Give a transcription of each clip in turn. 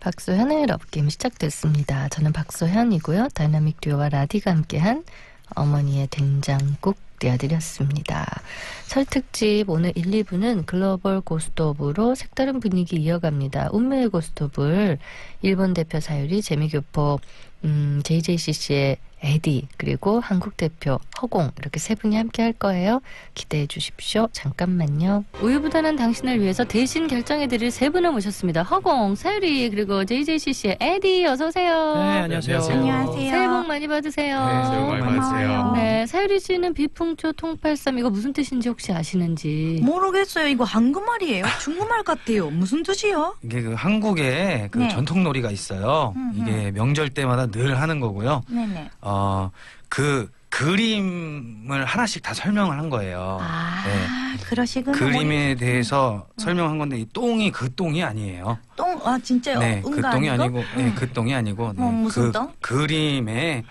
박소현의 러브게임 시작됐습니다. 저는 박소현이고요. 다이나믹 듀오와 라디가 함께한 어머니의 된장국 띄워드렸습니다. 설 특집 오늘 1, 2부는 글로벌 고스톱으로 색다른 분위기 이어갑니다. 운명의 고스톱을 일본 대표 사유리 재미교포 JJCC의 에디 그리고 한국 대표 허공 이렇게 세 분이 함께 할 거예요. 기대해 주십시오. 잠깐만요. 우유부단한 당신을 위해서 대신 결정해드릴 세 분을 모셨습니다. 허공, 사유리 그리고 JJCC의 에디 어서 오세요. 네, 안녕하세요. 안녕하세요. 새해 복 많이 받으세요. 네, 새해 복 많이 받으세요. 네, 사유리 씨는 비풍초 통팔삼 이거 무슨 뜻인지 혹시 아시는지? 모르겠어요. 이거 한국말이에요. 중국말 같아요. 무슨 뜻이요? 이게 그 한국에 그 네. 전통놀이가 있어요. 이게 명절 때마다 늘 하는 거고요. 네네. 그 그림을 하나씩 다 설명을 한 거예요. 네. 그러시구나. 그림에 대해서 설명한 건데 이 똥이 그 똥이 아니에요. 똥, 진짜요? 네, 그 똥이 아니고, 네, 그 똥이 아니고, 네, 무슨 그 똥? 그림에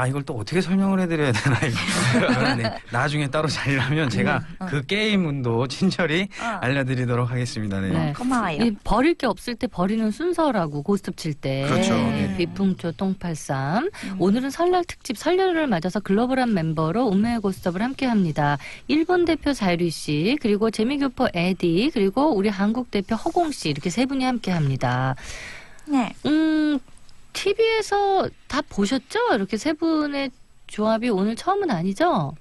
이걸 또 어떻게 설명을 해드려야 되나 이거. 네, 나중에 따로 자리를 하면 제가 그 게임운도 친절히 알려드리도록 하겠습니다. 네. 네. 고마워요. 이 버릴 게 없을 때 버리는 순서라고 고스톱 칠 때. 그렇죠. 네. 비풍초 똥팔삼. 오늘은 설날 특집 설날을 맞아서 글로벌한 멤버로 운명의 고스톱을 함께합니다. 일본 대표 사유리 씨 그리고 재미교포 에디 그리고 우리 한국 대표 허공 씨 이렇게 세 분이 함께합니다. 네. TV에서 다 보셨죠? 이렇게 세 분의 조합이 오늘 처음은 아니죠?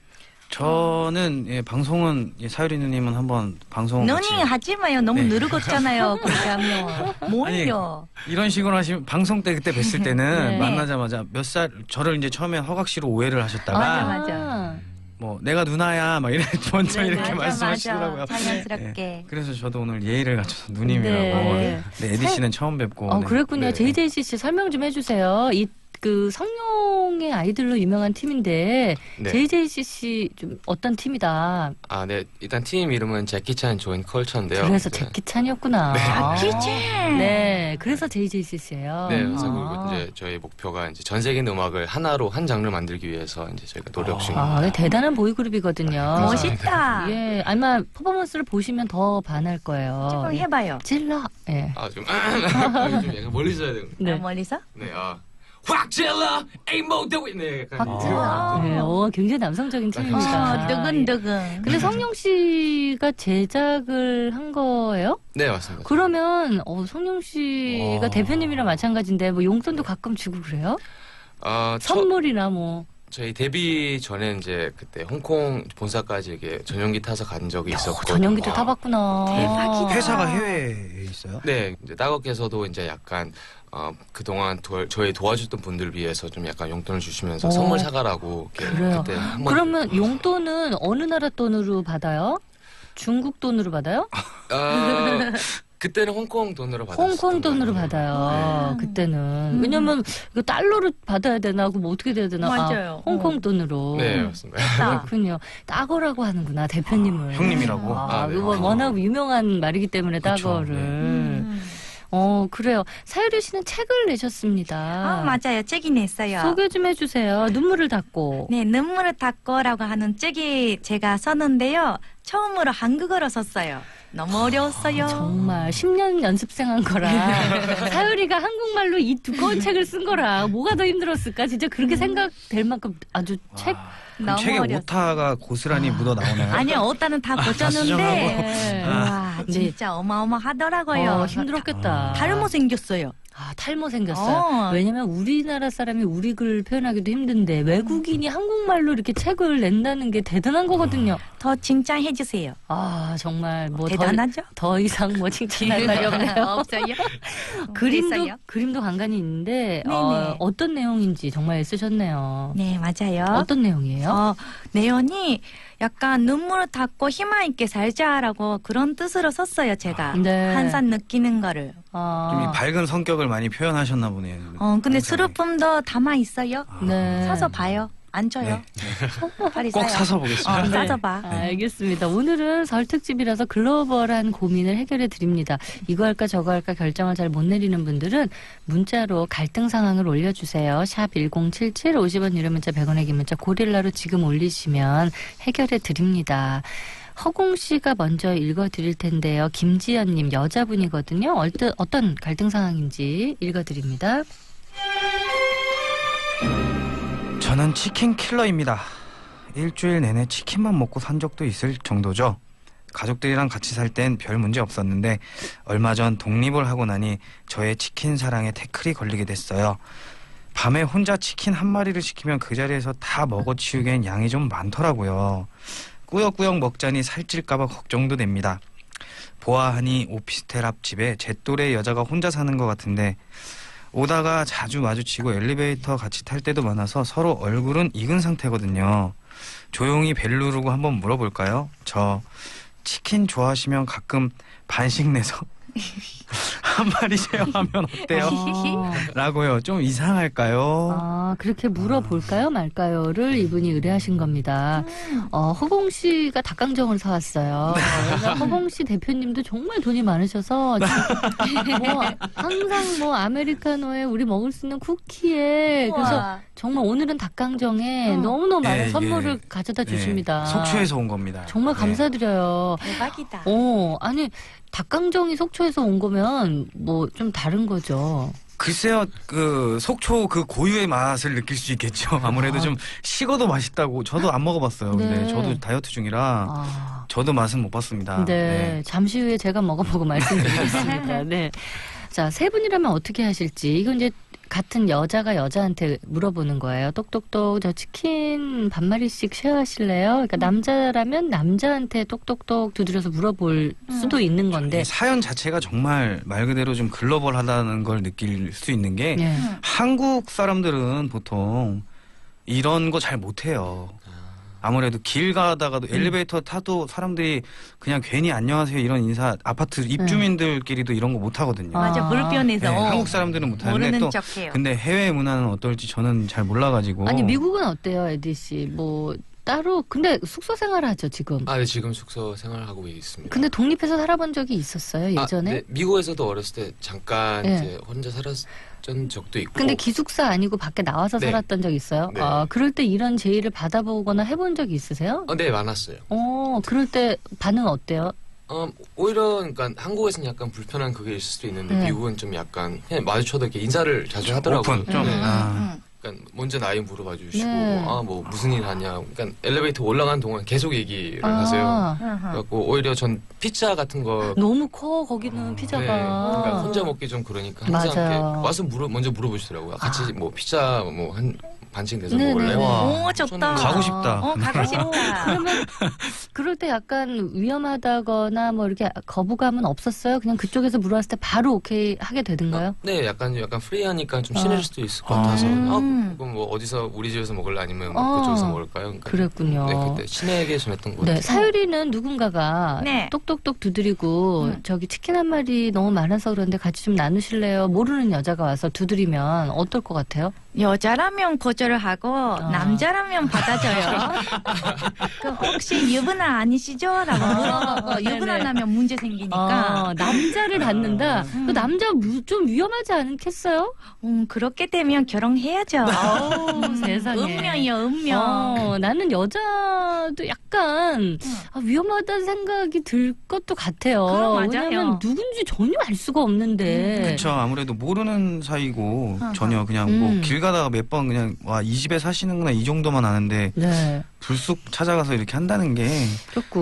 저는 예, 방송은 사유리 누님은 한번 방송 너니 하지 마요. 너무 네. 늙었잖아요. 그렇게 하면. 뭘요? 이런 식으로 하시면 방송 때 그때 뵀을 때는 네. 만나자마자 몇 살 저를 이제 처음에 허각 씨로 오해를 하셨다가 맞아. 뭐 내가 누나야 막 이래 먼저 네, 이렇게 맞아, 말씀하시더라고요. 맞아. 자연스럽게. 네. 그래서 저도 오늘 예의를 갖춰서 누님이라고. 네. 네, 에디 씨는 처음 뵙고. 네. 그랬군요. 네. JJCC 설명 좀 해주세요. 그 성룡의 아이들로 유명한 팀인데 네. JJCC 좀 어떤 팀이다. 네. 일단 팀 이름은 제키찬 조인 컬처인데요. 그래서 네. 제키찬이었구나. 제키찬. 네, 그래서 JJCC예요. 네, 그래서 그리고 이제 저희 목표가 이제 전 세계 음악을 하나로 한 장르 만들기 위해서 이제 저희가 노력 중입니다. 대단한 보이그룹이거든요. 멋있다. 예, 아마 퍼포먼스를 보시면 더 반할 거예요. 조금 해봐요. 찔러. 예. 좀 약간 멀리서 해야 되는. 네. 멀리서? 네, 확 찔러, 에이 모두. 네, 약간 확 네, 굉장히 남성적인 팀입니다. 뜨근뜨근. 근데 성룡 씨가 제작을 한 거예요? 네, 맞습니다. 그러면 성룡 씨가 대표님이랑 마찬가지인데 뭐 용돈도 가끔 주고 그래요? 선물이나 뭐. 저희 데뷔 전에 이제 그때 홍콩 본사까지 이렇게 전용기 타서 간 적이 있었고. 전용기도 타봤구나. 대박이다. 회사가 해외에 있어요? 네, 이제 따거께서도 이제 약간 그동안 저희 도와줬던 분들을 위해서 좀 약간 용돈을 주시면서 선물 사가라고 이렇게 그래요. 그때 한번. 그러면 용돈은 어느 나라 돈으로 받아요? 중국 돈으로 받아요? 그때는 홍콩 돈으로 받았어요. 홍콩 돈으로 받아요. 그때는. 왜냐면 이거 달러로 받아야 되나 그럼 어떻게 돼야 되나? 맞아요. 홍콩 돈으로. 네, 맞습니다. 그렇군요. 따거라고 하는구나 대표님을. 형님이라고? 네. 그거 워낙 유명한 말이기 때문에 그쵸, 따거를. 그래요. 사유리 씨는 책을 내셨습니다. 맞아요. 책이 냈어요. 소개 좀 해주세요. 눈물을 닦고. 네, 눈물을 닦고라고 하는 책이 제가 썼는데요. 처음으로 한국어로 썼어요. 너무 어려웠어요. 정말 10년 연습생한 거라 사유리가 한국말로 이 두꺼운 책을 쓴 거라 뭐가 더 힘들었을까? 진짜 그렇게 생각될 만큼 아주 책 그럼 너무 책에 어려웠어요. 오타가 고스란히 묻어 나오나요? 아니요, 오타는 다 고쳤는데 네. 와, 진짜 어마어마하더라고요. 힘들었겠다. 탈모 생겼어요. 탈모 생겼어요. 왜냐면 우리나라 사람이 우리 글 표현하기도 힘든데 외국인이 한국말로 이렇게 책을 낸다는 게 대단한 거거든요. 더 칭찬해 주세요. 정말 뭐 대단하죠? 더 이상 뭐 칭찬할 말이 없네요. 없어요? 그림도 간간히 있는데 네네. 어떤 내용인지 정말 애쓰셨네요. 네, 맞아요. 어떤 내용이에요? 내용이 약간 눈물을 닦고 희망 있게 살자라고 그런 뜻으로 썼어요, 제가. 네. 항상 느끼는 거를. 좀 이 밝은 성격을 많이 표현하셨나 보네요. 근데 영상에. 슬픔도 담아 있어요. 네. 사서 봐요. 안 줘요. 네. 빨리 꼭 사요. 사서 보겠습니다. 네. 사서 봐. 알겠습니다. 오늘은 설 특집이라서 글로벌한 고민을 해결해 드립니다. 이거 할까 저거 할까 결정을 잘 못 내리는 분들은 문자로 갈등 상황을 올려주세요. 샵 1077 50원 유료 문자 100원의 긴 문자 고릴라로 지금 올리시면 해결해 드립니다. 허공 씨가 먼저 읽어드릴 텐데요. 김지연님 여자분이거든요. 어떤 갈등 상황인지 읽어드립니다. 저는 치킨 킬러입니다. 일주일 내내 치킨만 먹고 산 적도 있을 정도죠. 가족들이랑 같이 살 땐 별 문제 없었는데 얼마 전 독립을 하고 나니 저의 치킨 사랑에 태클이 걸리게 됐어요. 밤에 혼자 치킨 한 마리를 시키면 그 자리에서 다 먹어치우기엔 양이 좀 많더라고요. 꾸역꾸역 먹자니 살찔까봐 걱정도 됩니다. 보아하니 오피스텔 앞 집에 제 또래 여자가 혼자 사는 것 같은데 오다가 자주 마주치고 엘리베이터 같이 탈 때도 많아서 서로 얼굴은 익은 상태거든요. 조용히 벨 누르고 한번 물어볼까요? 저 치킨 좋아하시면 가끔 반씩 내서 한 마리 쉐어하면 어때요? 라고요. 좀 이상할까요? 그렇게 물어볼까요 말까요를 이분이 의뢰하신 겁니다. 허공 씨가 닭강정을 사왔어요. 그래서 허공 씨 대표님도 정말 돈이 많으셔서 뭐 항상 뭐 아메리카노에 우리 먹을 수 있는 쿠키에 그래서 정말 오늘은 닭강정에 너무너무 많은 선물을 가져다 주십니다. 속초에서 온 겁니다. 정말 감사드려요. 대박이다. 아니 닭강정이 속초에서 온 거면 뭐 좀 다른 거죠. 글쎄요, 그 속초 그 고유의 맛을 느낄 수 있겠죠. 아무래도 좀 식어도 맛있다고 저도 안 먹어봤어요. 네. 근데 저도 다이어트 중이라 저도 맛은 못 봤습니다. 네, 잠시 후에 제가 먹어보고 말씀드리겠습니다. 네, 자, 세 분이라면 어떻게 하실지 이건 이제 같은 여자가 여자한테 물어보는 거예요. 똑똑똑 저 치킨 반마리씩 쉐어하실래요? 그러니까 남자라면 남자한테 똑똑똑 두드려서 물어볼 수도 있는 건데 사연 자체가 정말 말 그대로 좀 글로벌하다는 걸 느낄 수 있는 게 한국 사람들은 보통 이런 거 잘 못해요. 아무래도 길 가다가도 엘리베이터 타도 사람들이 그냥 괜히 안녕하세요 이런 인사 아파트 입주민들끼리도 이런 거 못 하거든요. 맞아, 물변에서. 네, 한국 사람들은 못 하는데 모르는 또 척해요. 근데 해외 문화는 어떨지 저는 잘 몰라가지고. 아니 미국은 어때요, 에디 씨? 뭐 따로 근데 숙소 생활하죠 지금. 네, 지금 숙소 생활하고 있습니다. 근데 독립해서 살아본 적이 있었어요 예전에? 네, 미국에서도 어렸을 때 잠깐 이제 혼자 살았던 적도 있고. 근데 기숙사 아니고 밖에 나와서 살았던 적 있어요? 네. 그럴 때 이런 제의를 받아보거나 해본 적이 있으세요? 네, 많았어요. 그럴 때 반응 어때요? 오히려 그러니까 한국에서는 약간 불편한 그게 있을 수도 있는데 네. 미국은 좀 약간 그냥 마주쳐도 이렇게 인사를 자주 하더라고요. 오픈 좀. 네. 그러니까 먼저 나이 물어봐 주시고 네. 뭐 무슨 일 하냐. 그러니까 엘리베이터 올라가는 동안 계속 얘기를 하세요. 그래갖고 오히려 전 피자 같은 거 너무 커 거기는 피자가. 네, 그러니까 혼자 먹기 좀 그러니까 항상 맞아요. 이렇게 와서 먼저 물어보시더라고요. 같이 뭐 피자 뭐 한 반씩 내서 네네네. 먹을래요? 오, 좋다. 가고 싶다. 가고 싶다. 그러면 그럴 때 약간 위험하다거나 뭐 이렇게 거부감은 없었어요? 그냥 그쪽에서 물어봤을 때 바로 오케이 하게 되던가요? 네, 약간 프리하니까 좀 친해질 수도 있을 것 같아서. 그럼 뭐 어디서 우리 집에서 먹을래 아니면 뭐 그쪽에서 먹을까요? 그러니까 그랬군요. 네, 그때 친하게 지냈던 것 같아요. 네, 사유리는 누군가가 똑똑똑 두드리고 저기 치킨 한 마리 너무 많아서 그런데 같이 좀 나누실래요? 모르는 여자가 와서 두드리면 어떨 것 같아요? 여자라면 거절을 하고 남자라면 받아줘요. 그 혹시 유부남 아니시죠? 라고 물어보고 유부남하면 문제 생기니까. 남자를 받는다? 그 남자 좀 위험하지 않겠어요? 그렇게 되면 결혼해야죠. 세상에. 운명이요, 운명. 나는 여자도 약간 위험하다는 생각이 들 것도 같아요. 그럼 맞아요. 왜냐면 누군지 전혀 알 수가 없는데. 그렇죠. 아무래도 모르는 사이고 전혀 그냥 뭐 길 가다가 몇 번 그냥 와 이 집에 사시는구나 이 정도만 아는데 불쑥 찾아가서 이렇게 한다는 게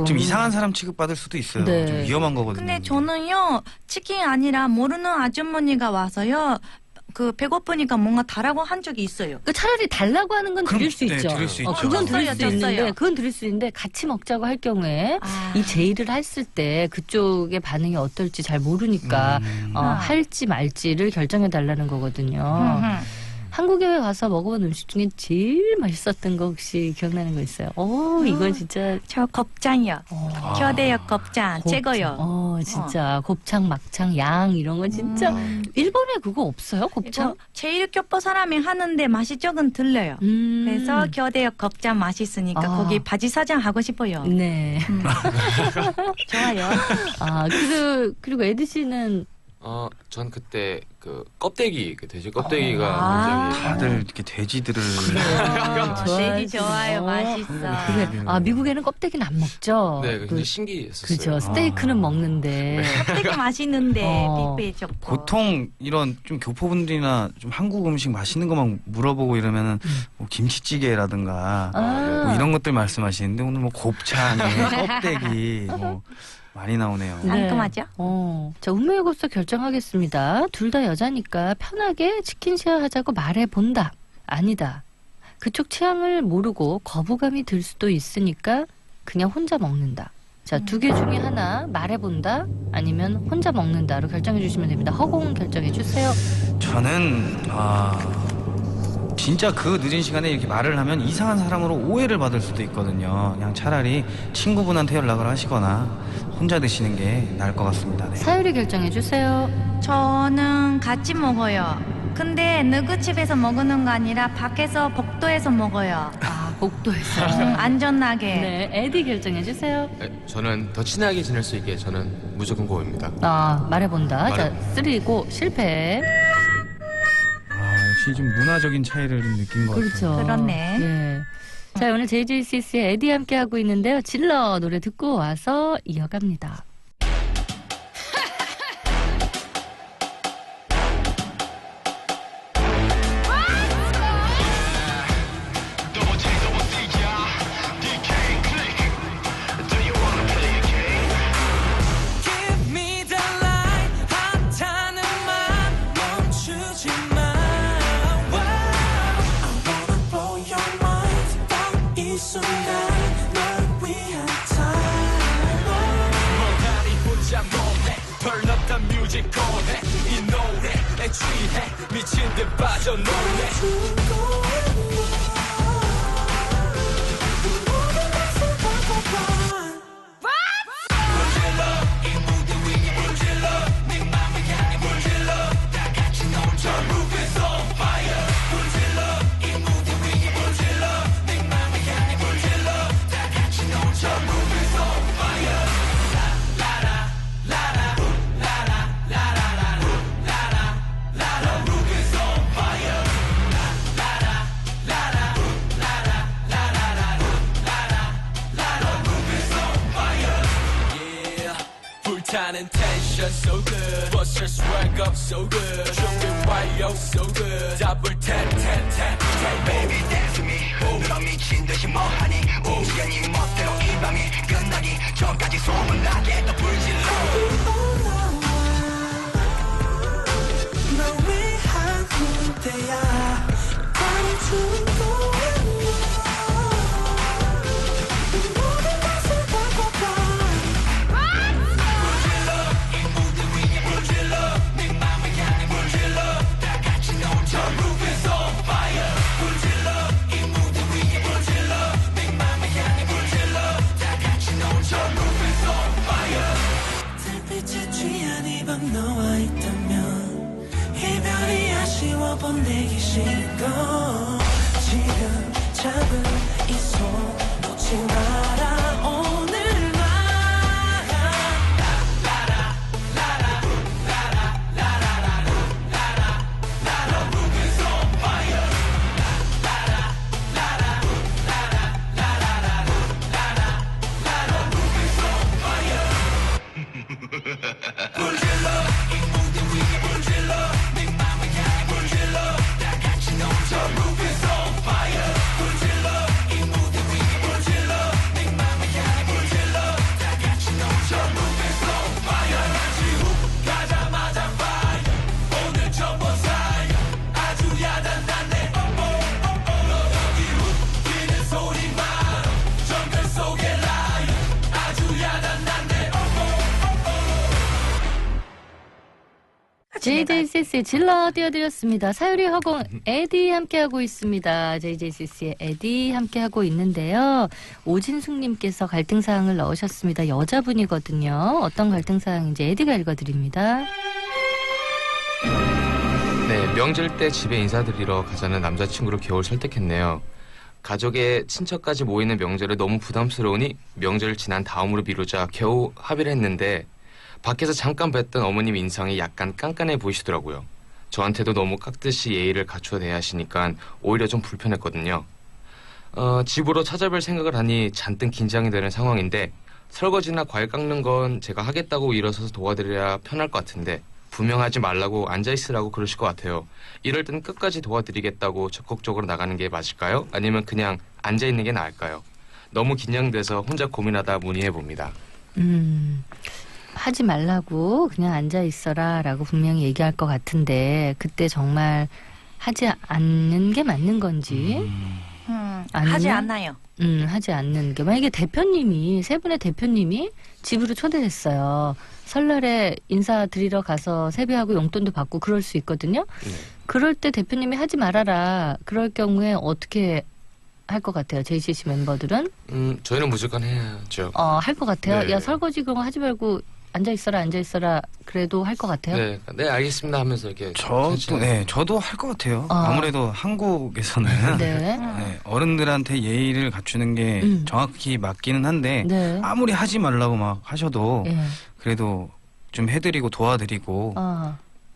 좀 이상한 사람 취급받을 수도 있어요. 네. 좀 위험한 거거든요. 근데 저는요, 치킨 아니라 모르는 아주머니가 와서요, 그 배고프니까 뭔가 달라고 한 적이 있어요. 그 차라리 달라고 하는 건 드릴 수 있죠. 드릴 수 있죠. 그건 드릴 수 줬어요. 있는데, 그건 드릴 수 있는데 같이 먹자고 할 경우에 이 제의를 했을 때 그쪽의 반응이 어떨지 잘 모르니까 할지 말지를 결정해 달라는 거거든요. 한국에 와서 먹어본 음식 중에 제일 맛있었던 거 혹시 기억나는 거 있어요? 이건 진짜 저 곱창이요. 겨대역 곱창 최고요. 진짜 곱창, 막창, 양 이런 거 진짜 일본에 그거 없어요? 곱창? 제일 겹보 사람이 하는데 맛이 조금 들려요. 그래서 겨대역 곱창 맛있으니까 거기 바지 사장 하고 싶어요. 네. 좋아요. 그리고 에드 씨는 전 그때 그 껍데기, 그 돼지 껍데기가 아. 굉장히 다들 이렇게 돼지들을 돼지 좋아요. 맛있어. 그게, 미국에는 껍데기는 안 먹죠. 네, 굉장히 신기했었어요. 그죠. 스테이크는 먹는데. 되게 맛있는데 어. 뷔페 좋고. 보통 이런 좀 교포분들이나 좀 한국 음식 맛있는 것만 물어보고 이러면은 뭐 김치찌개라든가 뭐 이런 것들 말씀하시는데 오늘 뭐 곱창에 껍데기 뭐 많이 나오네요. 네. 상큼하죠? 자, 운명의 곱서 결정하겠습니다. 둘 다 여자니까 편하게 치킨 쉐어 하자고 말해본다. 아니다. 그쪽 취향을 모르고 거부감이 들 수도 있으니까 그냥 혼자 먹는다. 자, 두 개 중에 하나 말해본다. 아니면 혼자 먹는다로 결정해 주시면 됩니다. 허공 결정해 주세요. 저는 진짜 그 늦은 시간에 이렇게 말을 하면 이상한 사람으로 오해를 받을 수도 있거든요. 그냥 차라리 친구분한테 연락을 하시거나 혼자 드시는 게 나을 것 같습니다. 네. 사유리 결정해 주세요. 저는 같이 먹어요. 근데 누구 집에서 먹는 거 아니라 밖에서 복도에서 먹어요. 복도에서. 안전하게. 네, 에디 결정해 주세요. 네, 저는 더 친하게 지낼 수 있게 저는 무조건 고입니다. 말해본다. 자, 말해본다. 쓰리고 실패. 역시 좀 문화적인 차이를 좀 느낀 것 그렇죠. 같아요. 그렇네. 네. 자, 오늘 JJCC의 에디 함께 하고 있는데요. 질러 노래 듣고 와서 이어갑니다. 미친 듯 빠져놀래 불타는 텐션 so good Bust your swag up so good 준비 완료 so good Double tap tap tap Hey baby dance with me 너 미친 듯이 뭐하니 우연히 멋대로 이 밤이 끝나기 전까지 소문나게 더 불질러 널 위한 무대야 다른 춤도 너와 있다면 이별이 아쉬워 보내기 싫고 지금 잡은 이 손 놓지 마라 오늘만 JJCC의 질러 띄워드렸습니다. 사유리 허공 에디 함께하고 있습니다. JJCC의 에디 함께하고 있는데요. 오진숙님께서 갈등사항을 넣으셨습니다. 여자분이거든요. 어떤 갈등사항인지 에디가 읽어드립니다. 네, 명절 때 집에 인사드리러 가자는 남자친구를 겨우 설득했네요. 가족의 친척까지 모이는 명절에 너무 부담스러우니 명절 지난 다음으로 미루자 겨우 합의를 했는데 밖에서 잠깐 뵀던 어머님 인상이 약간 깐깐해 보이시더라고요. 저한테도 너무 깍듯이 예의를 갖춰 대하시니까 오히려 좀 불편했거든요. 집으로 찾아뵐 생각을 하니 잔뜩 긴장이 되는 상황인데 설거지나 과일 깎는 건 제가 하겠다고 일어서서 도와드려야 편할 것 같은데 분명하지 말라고 앉아있으라고 그러실 것 같아요. 이럴 땐 끝까지 도와드리겠다고 적극적으로 나가는 게 맞을까요? 아니면 그냥 앉아있는 게 나을까요? 너무 긴장돼서 혼자 고민하다 문의해봅니다. 하지 말라고 그냥 앉아 있어라 라고 분명히 얘기할 것 같은데 그때 정말 하지 않는 게 맞는 건지 하지 아니면? 않아요. 하지 않는 게 만약에 대표님이 세 분의 대표님이 집으로 초대했어요. 설날에 인사드리러 가서 세배하고 용돈도 받고 그럴 수 있거든요. 네. 그럴 때 대표님이 하지 말아라. 그럴 경우에 어떻게 할 것 같아요? JCC 멤버들은 저희는 무조건 해야죠. 할 것 같아요. 네. 야 설거지 그런 거 하지 말고 앉아 있어라. 그래도 할 것 같아요. 네, 네 알겠습니다 하면서 이렇게 저도 할 것 같아요. 어. 아무래도 한국에서는 네. 네, 어른들한테 예의를 갖추는 게 정확히 맞기는 한데 네. 아무리 하지 말라고 막 하셔도 예. 그래도 좀 해드리고 도와드리고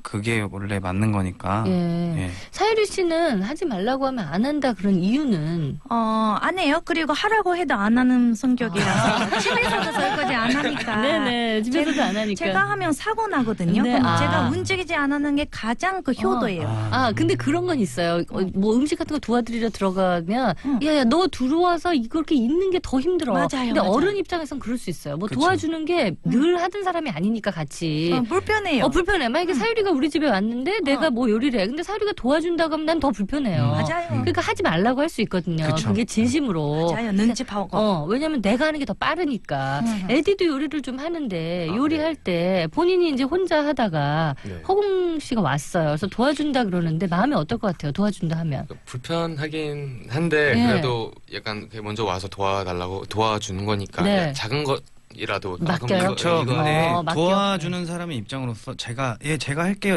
그게 원래 맞는 거니까. 예. 예. 사유리 씨는 하지 말라고 하면 안 한다 그런 이유는 안 해요. 그리고 하라고 해도 안 하는 성격이라서 집에서도 설거지 안 하니까. 네네 집에서도 안 하니까 제가 하면 사고 나거든요. 네, 그럼 제가 움직이지 않는 게 가장 그 효도예요. 근데 그런 건 있어요. 뭐 음식 같은 거 도와드리러 들어가면 야야 너 들어와서 이렇게 있는 게 더 힘들어. 맞아요, 근데 맞아요. 어른 입장에선 그럴 수 있어요. 뭐 그쵸. 도와주는 게 늘 하던 사람이 아니니까 같이. 불편해요. 불편해. 만약에 사유리가 우리 집에 왔는데 내가 뭐 요리를 해. 근데 사유리가 도와준다고 하면 난 더 불편해요. 맞아요. 그러니까 하지 말라고 할 수 있거든요. 그쵸. 그게 진심으로. 맞아요. 눈치 파고. 왜냐면 내가 하는 게 더 빠르니까. 에디도 요리를 좀 하는데 요리할 때 본인이 이제 혼자 하다가 네. 허공 씨가 왔어요. 그래서 도와준다 그러는데 마음이 어떨 것 같아요? 도와준다 하면. 불편하긴 한데 네. 그래도 약간 먼저 와서 도와주는 거니까 네. 작은 것이라도 맡겨요? 그렇죠. 근데 맡겨. 도와주는 사람의 입장으로서 제가 할게요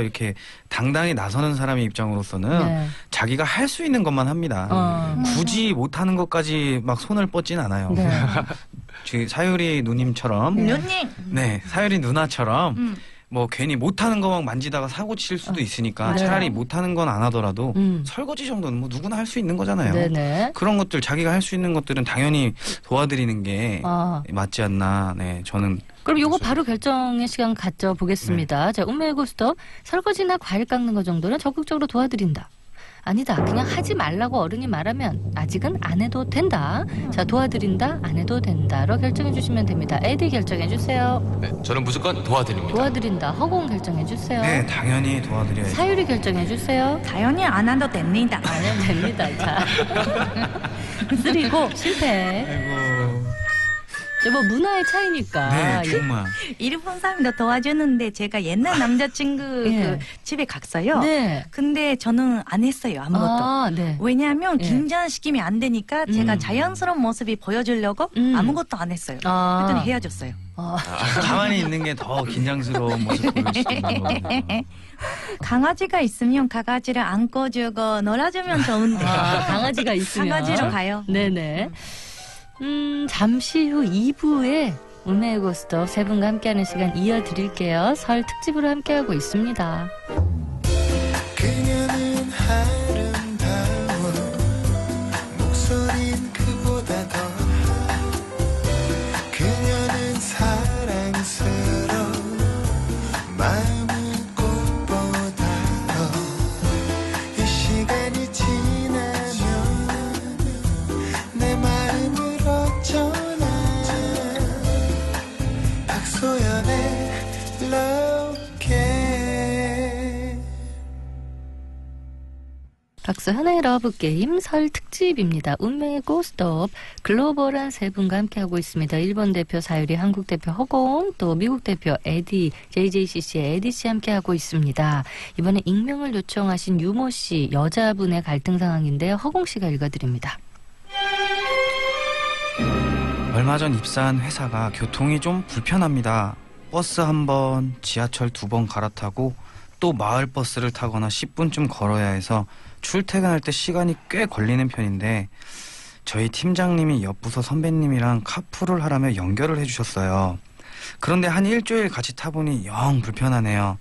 이렇게 당당히 나서는 사람의 입장으로서는 네. 자기가 할 수 있는 것만 합니다. 굳이 못하는 것까지 막 손을 뻗진 않아요. 네. 지금 사유리 누님처럼 누님. 네 사유리 누나처럼 뭐 괜히 못하는 거 막 만지다가 사고 칠 수도 있으니까 네. 차라리 못하는 건 안 하더라도 설거지 정도는 뭐 누구나 할 수 있는 거잖아요. 네네. 그런 것들 자기가 할 수 있는 것들은 당연히 도와드리는 게 맞지 않나. 네, 저는. 그럼 요거 바로 결정의 시간 갖져 보겠습니다. 자, 운명의 고스톱 설거지나 과일 깎는 거 정도는 적극적으로 도와드린다. 아니다. 그냥 하지 말라고 어른이 말하면 아직은 안 해도 된다. 자, 도와드린다. 안 해도 된다로 결정해 주시면 됩니다. 에디 결정해 주세요. 네, 저는 무조건 도와드립니다. 도와드린다. 허공 결정해 주세요. 네, 당연히 도와드려야죠. 사유리 결정해 주세요. 당연히 안 해도 됩니다. 안 해도 됩니다. 자. 쓰리고 실패. 아이고. 뭐 문화의 차이니까. 네, 정말. 일본 사람도 도와주는데 제가 옛날 남자친구 예. 그 집에 갔어요. 네. 근데 저는 안 했어요. 아무것도. 네. 왜냐하면 예. 긴장시키면 안 되니까 제가 자연스러운 모습이 보여주려고 아무것도 안 했어요. 그랬더니 헤어졌어요. 가만히 있는 게 더 긴장스러운 모습 보일 수도 있는 거고. 강아지가 있으면 강아지를 안고주고 놀아주면 좋은데. 강아지가 있으면. 강아지로 가요. 네네. 잠시 후 2부에 운명의 고스톱 세 분과 함께하는 시간 이어드릴게요. 설 특집으로 함께하고 있습니다. 그녀는 아름다워 목소리는 그보다 더한 그녀는 사랑스러워 마음은 꽃보다 더 이 시간이 지나면 내 마음을 어쩌나 박소연의 Love Game 박소현의 러브게임 설 특집입니다. 운명의 고스톱 글로벌한 세 분과 함께하고 있습니다. 일본 대표 사유리, 한국 대표 허공, 또 미국 대표 에디, JJCC의 에디 씨 함께하고 있습니다. 이번에 익명을 요청하신 유모 씨, 여자분의 갈등 상황인데요. 허공 씨가 읽어드립니다. 얼마 전 입사한 회사가 교통이 좀 불편합니다. 버스 한 번, 지하철 2번 갈아타고 또 마을 버스를 타거나 10분쯤 걸어야 해서 출퇴근할 때 시간이 꽤 걸리는 편인데 저희 팀장님이 옆 부서 선배님이랑 카풀을 하라며 연결을 해주셨어요. 그런데 한 일주일 같이 타보니 영 불편하네요.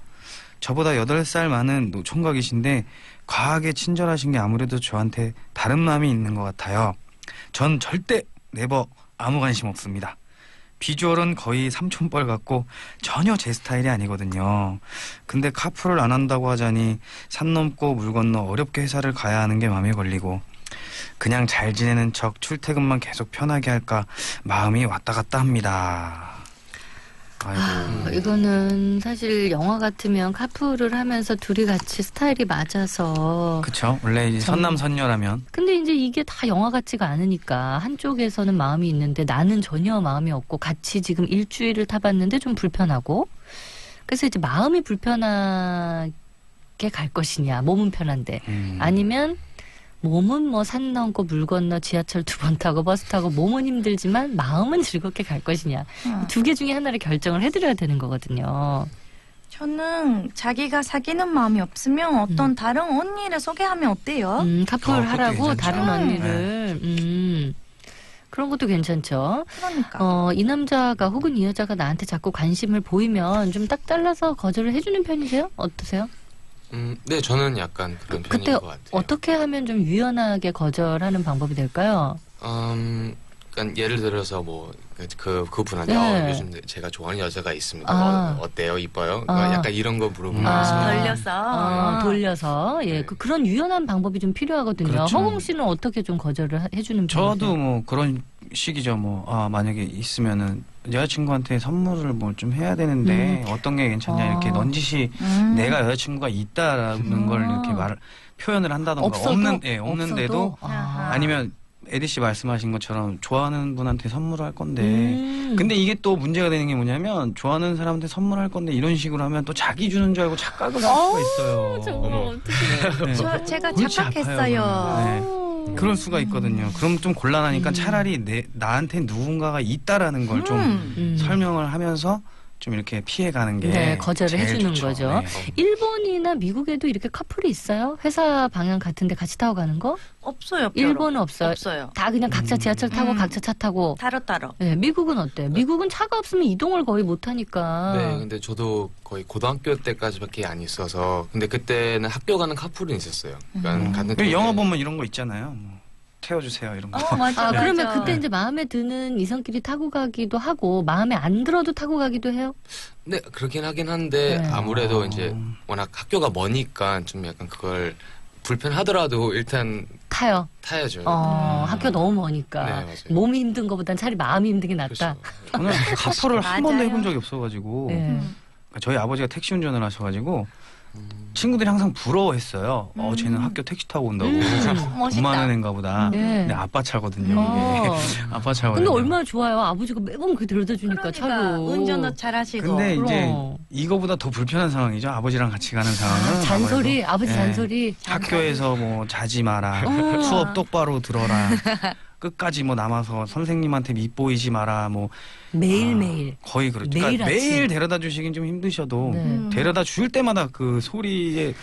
저보다 8살 많은 노총각이신데 과하게 친절하신 게 아무래도 저한테 다른 마음이 있는 것 같아요. 전 절대 네버 아무 관심 없습니다. 비주얼은 거의 삼촌뻘 같고 전혀 제 스타일이 아니거든요. 근데 카풀을 안 한다고 하자니 산 넘고 물 건너 어렵게 회사를 가야 하는 게 마음에 걸리고 그냥 잘 지내는 척 출퇴근만 계속 편하게 할까 마음이 왔다 갔다 합니다. 아이고. 이거는 사실 영화 같으면 카풀을 하면서 둘이 같이 스타일이 맞아서. 그쵸? 원래 이제 선남선녀라면. 근데 이제 이게 다 영화 같지가 않으니까 한쪽에서는 마음이 있는데 나는 전혀 마음이 없고 같이 지금 일주일을 타봤는데 좀 불편하고. 그래서 이제 마음이 불편하게 갈 것이냐, 몸은 편한데. 아니면 몸은 뭐 산 넘고 물 건너 지하철 2번 타고 버스 타고 몸은 힘들지만 마음은 즐겁게 갈 것이냐. 2개 중에 하나를 결정을 해드려야 되는 거거든요. 저는 자기가 사귀는 마음이 없으면 어떤 다른 언니를 소개하면 어때요? 카풀 그것도 하라고 괜찮죠. 다른 언니를. 그런 것도 괜찮죠. 그러니까. 이 남자가 혹은 이 여자가 나한테 자꾸 관심을 보이면 좀 딱 잘라서 거절을 해주는 편이세요? 어떠세요? 네, 저는 약간 그런 편인 그때 것 같아요. 어떻게 하면 좀 유연하게 거절하는 방법이 될까요? 그러니까 예를 들어서 뭐 그분한테 네. 요즘 제가 좋아하는 여자가 있습니다. 아. 어때요? 이뻐요? 아. 약간 이런 거 물어보면 돌려서. 돌려서 예, 네. 그런 유연한 방법이 좀 필요하거든요. 그렇죠. 허공 씨는 어떻게 좀 거절을 해주는 저도 편이세요? 뭐 그런 식이죠. 만약에 있으면은 여자친구한테 선물을 뭐 좀 해야 되는데 어떤 게 괜찮냐 이렇게 넌지시 내가 여자친구가 있다라는 걸 이렇게 표현을 한다던가 없어도? 없는데도 없어도? 아니면 에디 씨 말씀하신 것처럼 좋아하는 분한테 선물을 할 건데 근데 이게 또 문제가 되는 게 뭐냐면 좋아하는 사람한테 선물할 건데 이런 식으로 하면 또 자기 주는 줄 알고 착각을 할 수가 있어요. 정말 어떡해. 네. 제가 골치 착각했어요. 아파요, 그럴 수가 있거든요. 그럼 좀 곤란하니까 차라리 나한테 누군가가 있다라는 걸 좀 설명을 하면서 좀 이렇게 피해가는 게 네, 거절을 제일 해주는 좋죠. 거죠. 네. 일본이나 미국에도 이렇게 커플이 있어요? 회사 방향 같은데 같이 타고 가는 거? 없어요. 별로. 일본은 없어요. 없어요. 다 그냥 각자 지하철 타고 각자 차 타고. 따로따로. 네, 미국은 어때요? 미국은 차가 없으면 이동을 거의 못 하니까. 네, 근데 저도 거의 고등학교 때까지밖에 안 있어서 근데 그때는 학교 가는 카풀은 있었어요. 그러니까 같은 왜 동네- 영화 보면 이런 거 있잖아요. 뭐, 태워주세요 이런 거. 맞아. 그러면 그때 이제 마음에 드는 이성끼리 타고 가기도 하고 마음에 안 들어도 타고 가기도 해요? 네, 그렇긴 하긴 한데 네. 아무래도 이제 워낙 학교가 머니까 좀 약간 그걸 불편하더라도 일단 타요. 타야죠. 학교 너무 머니까 네, 맞아요. 몸이 힘든 것보단 차라리 마음이 힘든 게 낫다. 그렇죠. 저는 카풀을 한 번도 맞아요. 해본 적이 없어가지고 네. 그러니까 저희 아버지가 택시 운전을 하셔가지고 친구들이 항상 부러워했어요. 쟤는 학교 택시 타고 온다고 돈 멋있다. 많은 애인가 보다. 네. 근데 아빠 차거든요. 이게. 어. 아빠 차거든요. 근데 얼마나 좋아요. 아버지가 매번 그 데려다 주니까 차로. 운전도 잘하시고. 근데 이제 그럼. 이거보다 더 불편한 상황이죠. 아버지랑 같이 가는 상황은 잔소리, 아무래도. 아버지 네. 잔소리. 학교에서 뭐 자지 마라. 수업 똑바로 들어라. 끝까지 뭐 남아서 선생님한테 밉보이지 마라. 뭐 매일매일. 거의 그렇죠. 매일 그러니까 아침. 매일 데려다 주시긴 좀 힘드셔도 네. 데려다 줄 때마다 그 소리에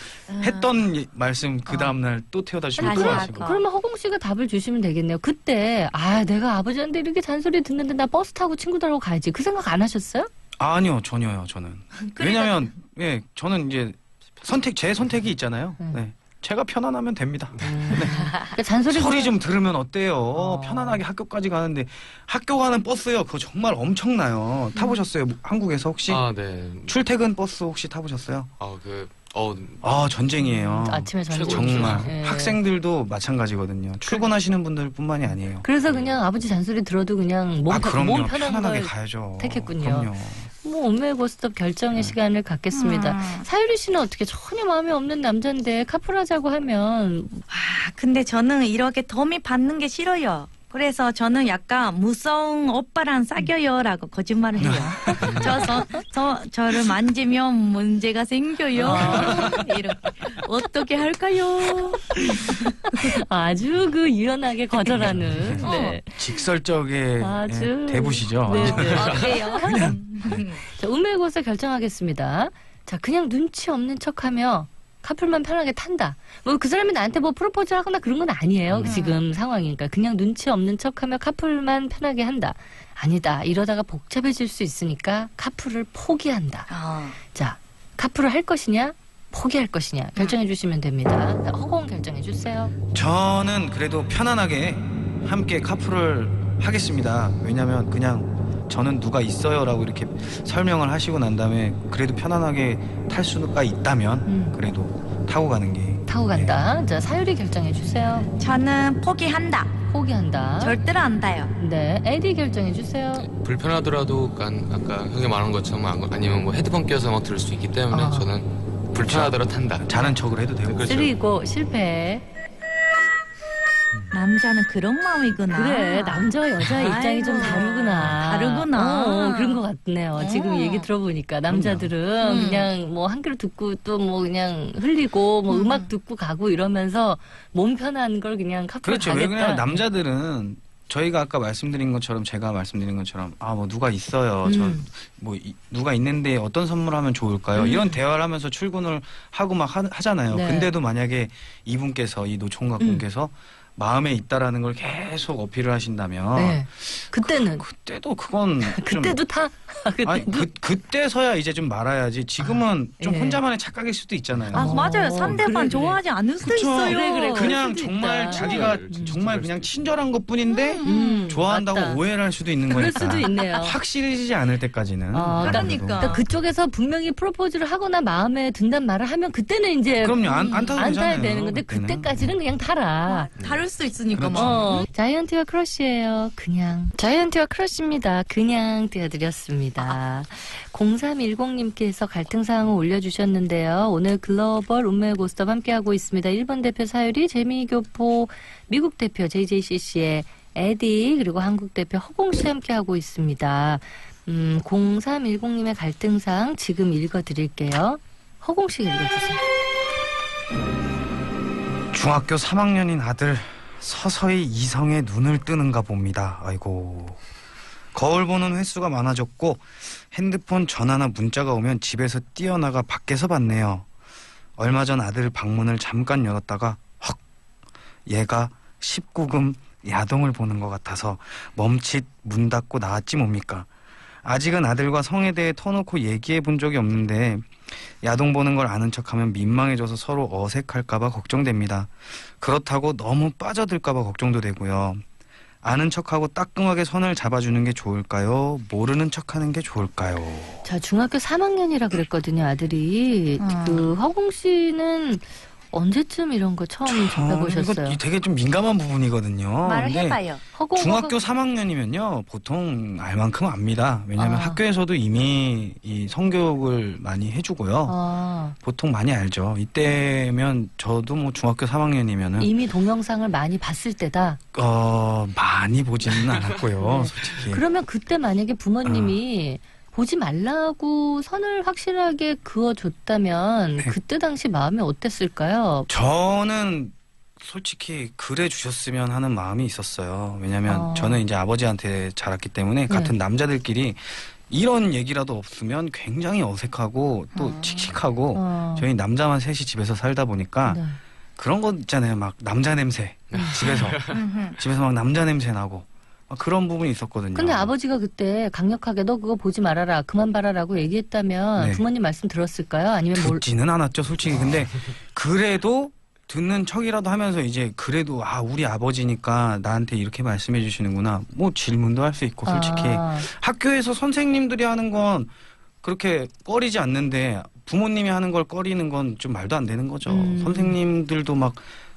했던 말씀 그 다음날 또 태워다 주시고 다시 또 하고. 하시고. 그러면 허공 씨가 답을 주시면 되겠네요. 그때 내가 아버지한테 이렇게 잔소리 듣는데 나 버스 타고 친구들하고 가야지. 그 생각 안 하셨어요? 아니요, 전혀요, 저는. 왜냐면 저는 이제 제 선택이 있잖아요. 네. 제가 편안하면 됩니다. 그러니까 잔소리 소리 좀 들으면 어때요? 편안하게 학교까지 가는데 학교 가는 버스요. 그거 정말 엄청나요. 타보셨어요? 한국에서 혹시? 네. 출퇴근 버스 혹시 타보셨어요? 전쟁이에요. 아침에 전쟁. 정말 예. 학생들도 마찬가지거든요. 출근하시는 분들뿐만이 아니에요. 그래서 그냥 아버지 잔소리 들어도 그냥 몸 그럼요. 편한 편안하게 걸 가야죠. 택했군요. 그럼요. 뭐 운명고스톱 결정의 시간을 갖겠습니다. 사유리 씨는 어떻게 전혀 마음에 없는 남자인데 카풀하자고 하면 근데 저는 이렇게 도움이 받는 게 싫어요. 그래서 저는 약간 무서운 오빠랑 사귀어요라고 거짓말을 해요. 저를 만지면 문제가 생겨요. 이렇게 어떻게 할까요? 아주 그 유연하게 거절하는. 네. 직설적의 아주. 대부시죠. 네네. 어때요? 자, 운명고사 결정하겠습니다. 자, 그냥 눈치 없는 척하며 카풀만 편하게 탄다. 뭐 그 사람이 나한테 뭐 프로포즈를 하거나 그런 건 아니에요. 지금 상황이니까. 그냥 눈치 없는 척하며 카풀만 편하게 한다. 아니다. 이러다가 복잡해질 수 있으니까 카풀을 포기한다. 자, 카풀을 할 것이냐? 포기할 것이냐? 결정해 주시면 됩니다. 허공 결정해 주세요. 저는 그래도 편안하게 함께 카풀을 하겠습니다. 왜냐면 그냥 저는 누가 있어요라고 이렇게 설명을 하시고 난 다음에 그래도 편안하게 탈 수가 있다면 그래도 타고 가는 게 타고 간다. 자, 사유리 결정해 주세요. 저는 포기한다. 포기한다. 절대로 안 타요. 네, 에디 결정해 주세요. 불편하더라도 아까 형이 말한 것처럼 아니면 뭐 헤드폰 껴서 막 들을 수 있기 때문에 저는 불편하더라도 탄다. 자는 척을 해도 되고. 그렇죠. 쓰리고 실패. 남자는 그런 마음이구나. 그래, 남자와 여자의 입장이 좀 아이고, 다르구나. 다르구나. 그런 것 같네요. 지금 얘기 들어보니까 남자들은 그냥 뭐 한 귀로 듣고 또 뭐 그냥 흘리고 뭐 음악 듣고 가고 이러면서 몸 편한 걸 그냥 카페 그렇죠. 가겠다. 왜 그러냐면 남자들은 저희가 아까 말씀드린 것처럼 제가 말씀드린 것처럼 뭐 누가 있어요. 저 뭐 누가 있는데 어떤 선물하면 좋을까요? 이런 대화를 하면서 출근을 하고 막 하잖아요. 네. 근데도 만약에 이분께서 이 노총각 분께서 마음에 있다라는 걸 계속 어필을 하신다면 네. 그때는 그때도 그건 그때도 타. 좀, 아니 그때서야 이제 좀 말아야지. 지금은 좀 예. 혼자만의 착각일 수도 있잖아요. 맞아요. 상대방 그래. 좋아하지 않을 수도 그쵸. 있어요. 그래. 그냥 수도 정말 있다. 자기가 정말 그냥 친절한 것뿐인데 좋아한다고 맞다. 오해를 할 수도 있는 그럴 거니까. 수도 있네요. 확실해지지 않을 때까지는. 그러니까. 그쪽에서 분명히 프로포즈를 하거나 마음에 든단 말을 하면 그때는 이제 그럼요. 안 타도 안 타야 되잖아요. 되는 건데 그때는. 그때까지는 그냥 타라. 다를 수 있으니까 그렇죠. 뭐. 자이언티와 크러쉬예요. 그냥. 자이언티와 크러쉬입니다. 그냥 띄워드렸습니다. 0310님께서 갈등사항을 올려주셨는데요. 오늘 글로벌 운명의 고스톱 함께하고 있습니다. 일본 대표 사유리, 재미교포, 미국 대표 JJCC의 에디, 그리고 한국 대표 허공씨 함께하고 있습니다. 0310님의 갈등사항 지금 읽어드릴게요. 허공씨 읽어주세요. 중학교 3학년인 아들 서서히 이성의 눈을 뜨는가 봅니다. 아이고. 거울 보는 횟수가 많아졌고 핸드폰 전화나 문자가 오면 집에서 뛰어나가 밖에서 받네요. 얼마 전 아들 방문을 잠깐 열었다가 헉! 얘가 19금 야동을 보는 것 같아서 멈칫 문 닫고 나왔지 뭡니까. 아직은 아들과 성에 대해 터놓고 얘기해 본 적이 없는데 야동 보는 걸 아는 척하면 민망해져서 서로 어색할까봐 걱정됩니다. 그렇다고 너무 빠져들까봐 걱정도 되고요. 아는 척하고 따끔하게 선을 잡아주는 게 좋을까요? 모르는 척하는 게 좋을까요? 자, 중학교 3학년이라 그랬거든요, 아들이. 그 허공 씨는 언제쯤 이런 거 처음 접해보셨어요? 이거 되게 좀 민감한 부분이거든요. 말을 근데 해봐요. 중학교 3학년이면요 보통 알 만큼 압니다. 왜냐하면 학교에서도 이미 이 성교육을 많이 해주고요. 보통 많이 알죠. 이때면 저도 뭐 중학교 3학년이면은 이미 동영상을 많이 봤을 때다. 많이 보지는 않았고요, 솔직히. 그러면 그때 만약에 부모님이 보지 말라고 선을 확실하게 그어줬다면 네. 그때 당시 마음이 어땠을까요? 저는 솔직히 그래 주셨으면 하는 마음이 있었어요. 왜냐하면 저는 이제 아버지한테 자랐기 때문에 같은 남자들끼리 이런 얘기라도 없으면 굉장히 어색하고 또 칙칙하고 저희 남자만 셋이 집에서 살다 보니까 네. 그런 거 있잖아요. 막 남자 냄새 집에서 막 남자 냄새 나고 막 그런 부분이 있었거든요. 근데 아버지가 그때 강력하게 너 그거 보지 말아라, 그만 봐라라고 얘기했다면 네. 부모님 말씀 들었을까요? 아니면 듣지는 않았죠, 솔직히. 근데 그래도 듣는 척이라도 하면서 이제 그래도 우리 아버지니까 나한테 이렇게 말씀해 주시는구나. 뭐 질문도 할 수 있고 솔직히 학교에서 선생님들이 하는 건 그렇게 꺼리지 않는데 부모님이 하는 걸 꺼리는 건 좀 말도 안 되는 거죠. 선생님들도 막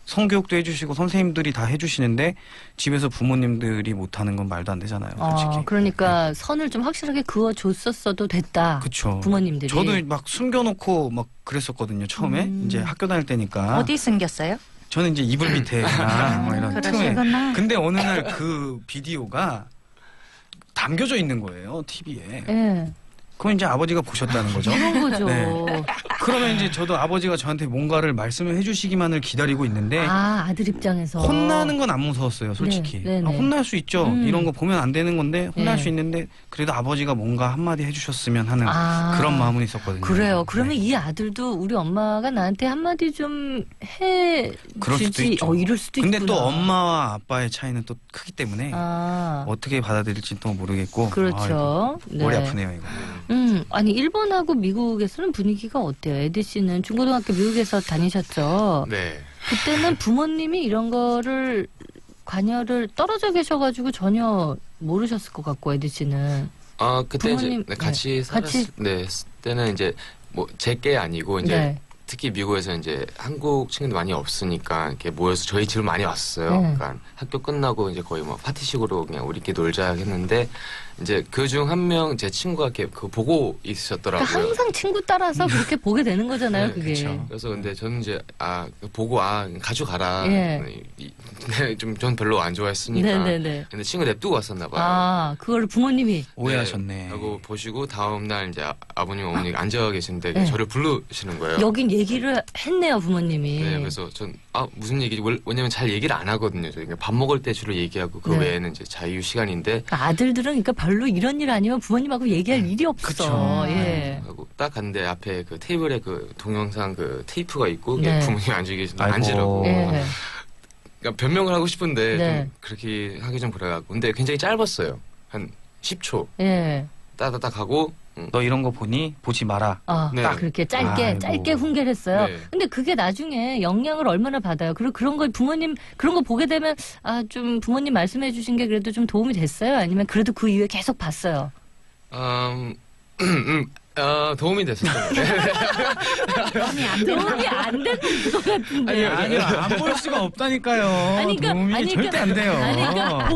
성교육도 해주시고 선생님들이 다 해주시는데 집에서 부모님들이 못하는 건 말도 안 되잖아요. 솔직히. 그러니까 선을 좀 확실하게 그어줬었어도 됐다. 그쵸. 부모님들이. 저도 막 숨겨놓고 막 그랬었거든요. 처음에 이제 학교 다닐 때니까. 어디 숨겼어요? 저는 이제 이불 밑에나 뭐 이런 틈에. 그러시구나. 근데 어느 날 그 비디오가 담겨져 있는 거예요. TV에. 예. 그건 이제 아버지가 보셨다는 거죠. 그런 거죠. 네. 그러면 이제 저도 아버지가 저한테 뭔가를 말씀을 해주시기만을 기다리고 있는데 아, 아들 입장에서. 혼나는 건 안 무서웠어요, 솔직히. 네, 네, 네. 혼날 수 있죠. 이런 거 보면 안 되는 건데 혼날 네. 수 있는데 그래도 아버지가 뭔가 한마디 해주셨으면 하는 그런 마음은 있었거든요. 그래요. 그러면 네. 이 아들도 우리 엄마가 나한테 한마디 좀 그럴 수도 해주지. 있죠. 이럴 수도 근데 있구나. 또 엄마와 아빠의 차이는 또 크기 때문에 아, 어떻게 받아들일지 또 모르겠고. 그렇죠. 아이고, 머리 아프네요, 이거. 아니 일본하고 미국에서는 분위기가 어때요? 에디 씨는 중고등학교 미국에서 다니셨죠? 네. 그때는 부모님이 이런 거를 관여를 떨어져 계셔가지고 전혀 모르셨을 것 같고 에디 씨는. 그때 부모님, 이제 같이 네. 살았을 때는 이제 뭐 제게 아니고 이제 네. 특히 미국에서 이제 한국 친구들 많이 없으니까 이렇게 모여서 저희 집을 많이 왔어요. 네. 그러니까 학교 끝나고 이제 거의 뭐 파티식으로 그냥 우리끼리 놀자 했는데 이제 그 중 한 명 제 친구가 이렇게 그거 보고 있으셨더라고요. 그러니까 항상 친구 따라서 그렇게 보게 되는 거잖아요, 네, 그게. 그쵸. 그래서 근데 저는 이제 보고 가져가라. 예. 좀 전 별로 안 좋아했으니까. 네네네. 근데 친구 냅두고 왔었나 봐요. 아, 그거를 부모님이. 오해하셨네. 하고 보시고 다음 날 이제 아버님 어머니 앉아 계신데 네. 저를 부르시는 거예요. 여긴 얘기를 했네요, 부모님이. 네, 그래서 전 무슨 얘기지? 왜냐면 잘 얘기를 안 하거든요. 저희 밥 먹을 때 주로 얘기하고 그 네. 외에는 이제 자유 시간인데 그러니까 아들들은 그러니까 별로 이런 일 아니면 부모님하고 얘기할 일이 없어. 그쵸. 예. 하고 딱 갔는데 앞에 그 테이블에 그 동영상 그 테이프가 있고 네. 부모님 앉아 계신데 아이고. 앉으라고. 예. 그러니까 변명을 하고 싶은데 네. 좀 그렇게 하기 좀 그래갖고 근데 굉장히 짧았어요. 한 10초 예. 따다닥 하고 너 이런 거 보지 마라. 네. 딱 그렇게 짧게 아이고. 짧게 훈계를 했어요. 네. 근데 그게 나중에 영향을 얼마나 받아요. 그리고 그런 걸 부모님 그런 거 보게 되면 좀 부모님 말씀해 주신 게 그래도 좀 도움이 됐어요. 아니면 그래도 그 이후에 계속 봤어요. 도움이 됐었던 것 같아요. 도움이 안 되는 것 같은데. 아니요, 안 볼 수가 없다니까요. 도움이 절대 안 돼요. 그러니까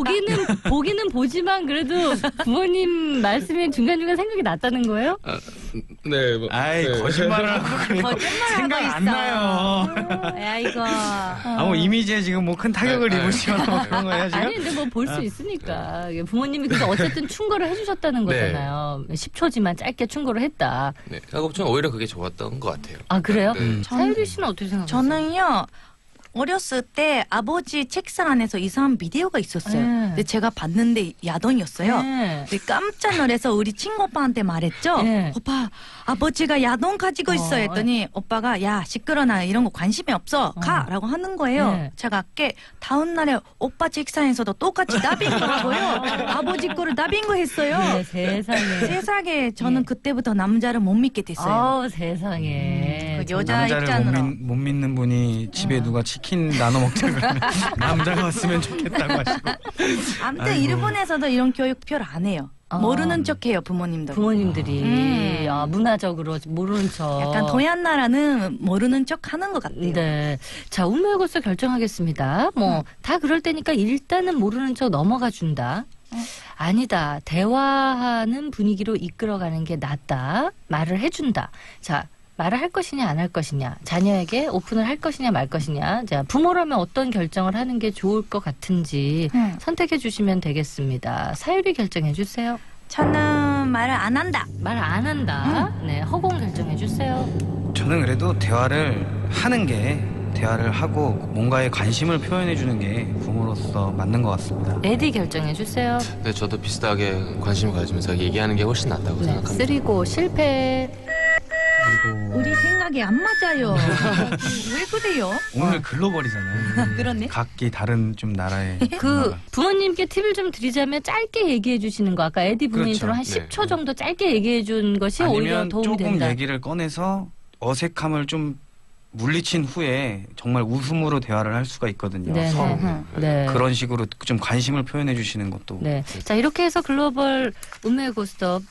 보기는 보지만 그래도 부모님 말씀이 중간중간 생각이 났다는 거예요? 네. 아이, 네. 거짓말을 하고 그래요. 거짓말하고 생각 있어. 안 나요. 아이고. 뭐 이미지에 지금 뭐 큰 타격을 네. 입으시거나 뭐 그런 거예요, 지금? 아니 근데 뭐 볼 수 있으니까 부모님이 그래서 어쨌든 충고를 해주셨다는 네. 거잖아요. 10초지만 짧게 충고를 했다. 네. 하고 저는 오히려 그게 좋았던 것 같아요. 아 그래요? 네. 사유리 씨는 어떻게 생각하세요? 저는요. 어렸을 때 아버지 책상 안에서 이상한 비디오가 있었어요. 네. 근데 제가 봤는데 야동이었어요. 네. 근데 깜짝 놀라서 우리 친구 오빠한테 말했죠. 네. 오빠 아버지가 야동 가지고 있어 했더니 오빠가 야 시끄러 나 이런 거 관심이 없어 가라고 하는 거예요. 네. 제가 꽤 다음 날에 오빠 책상에서도 똑같이 다빙거라고요. 아버지 거를 다빙거 했어요. 네, 세상에. 세상에 저는 그때부터 남자를 못 믿게 됐어요. 아우 세상에. 그 여자 남자를 입장으로. 못 믿는 분이 집에 누가 치킨 나눠 먹자 그러면 남자가 왔으면 좋겠다고 하시고. 아무튼 아이고. 일본에서도 이런 교육 별 안 해요. 모르는 척해요 부모님들. 부모님들이 문화적으로 모르는 척. 약간 동양 나라는 모르는 척 하는 것 같아요. 네. 자, 운명의 곳을 결정하겠습니다. 뭐, 다 그럴 때니까 일단은 모르는 척 넘어가 준다. 아니다. 대화하는 분위기로 이끌어가는 게 낫다. 말을 해준다. 자, 말을 할 것이냐 안 할 것이냐. 자녀에게 오픈을 할 것이냐 말 것이냐. 자, 부모라면 어떤 결정을 하는 게 좋을 것 같은지 선택해 주시면 되겠습니다. 사유리 결정해 주세요. 저는 말을 안 한다. 말 안 한다. 네, 허공 결정해 주세요. 저는 그래도 대화를 하고 뭔가에 관심을 표현해 주는 게 부모로서 맞는 것 같습니다. 에디 결정해 주세요. 네, 저도 비슷하게 관심을 가지면서 얘기하는 게 훨씬 낫다고 네, 생각합니다. 쓰리고 실패. 우리 생각이 안 맞아요. 왜 그래요? 오늘 글로벌이잖아요. 그렇네. 각기 다른 좀 나라의 그 문화가. 부모님께 팁을 좀 드리자면 짧게 얘기해 주시는 거. 아까 에디 부모님처럼 한 그렇죠. 10초 정도 짧게 얘기해 준 것이 오히려 아니면 도움이 조금 된다. 얘기를 꺼내서 어색함을 좀 물리친 후에 정말 웃음으로 대화를 할 수가 있거든요. 네, 서로. 네. 그런 식으로 좀 관심을 표현해 주시는 것도 네. 자, 이렇게 해서 글로벌 운명의 고스톱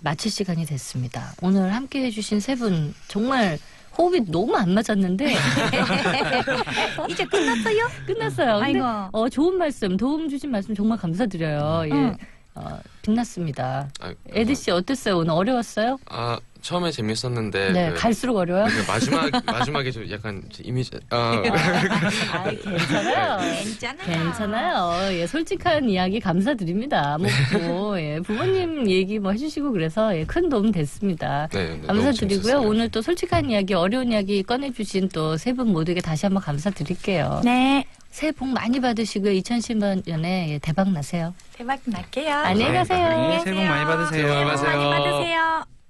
마칠 시간이 됐습니다. 오늘 함께 해주신 세 분 정말 호흡이 너무 안 맞았는데 이제 끝났어요? 끝났어요. 근데 아이고. 좋은 말씀, 도움 주신 말씀 정말 감사드려요. 예. 빛났습니다. 아, 에디 씨 어땠어요? 오늘 어려웠어요? 처음에 재밌었는데 네, 갈수록 어려워요. 마지막에 좀 약간 이미지 괜찮아요. 괜찮아요. 예, 솔직한 이야기 감사드립니다. 예, 부모님 얘기 뭐 해주시고 그래서 예, 큰 도움 됐습니다. 네, 감사드리고요. 오늘 또 솔직한 이야기, 어려운 이야기 꺼내주신 또 세 분 모두에게 다시 한번 감사드릴게요. 네. 새해 복 많이 받으시고요. 2010년에 대박 나세요. 대박 날게요. 안녕히 가세요. 네, 새해 복 많이 받으세요. 새해 복 많이 받으세요. 많이 받으세요.